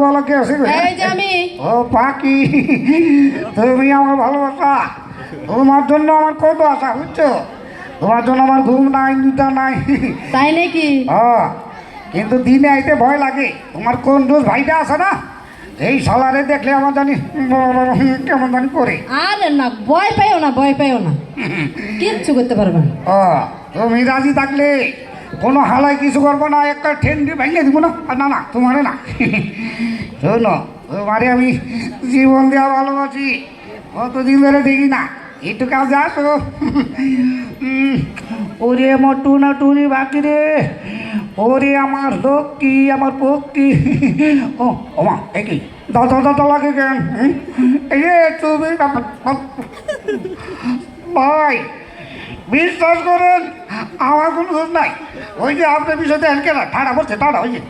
বলো কে আছে? এই যে আমি। ও পাখি, তুমি আমার ভালোবাসা। তোমার জন্য আমার কত আশা, বুঝছো? তোমার জন্য আমার ঘুম নাই, নিদ্রা নাই। তাই নাকি? কিন্তু দিনে আইতে ভয় লাগে। তোমার কোন দোষ ভাইটা আছে না, এই সালারে দেখলে আমার জানি কেমন জানি করে। আরে না, ভয় পাইও না, ভয় পাইও না, কিচ্ছু করতে পারবে না। তুমি রাজি থাকলে কোনো হালাই কিছু করবো না, একটা ঠেন্ডি ভেঙে দিব না। না না, তোমারে না। শোনো, তোমারে আমি জীবন দেওয়া ভালোবাসি, কতদিন ধরে দেখি না, একটু কাজে আসো। ওরে আমার টুনা টুনি বাকি রে, ওরে আমার লক্ষ্মী, আমার পক্ষী। ও ওমা, একই দাদা দাদা লাগে কেন? এই যে তুমি ভাই, বিশ্বাস করেন আমার কোনো দোষ নাই। ওই যে আপনার বিষয়তে এনকে না ঠাড়া বলছে, ঠাড়া হয়েছে।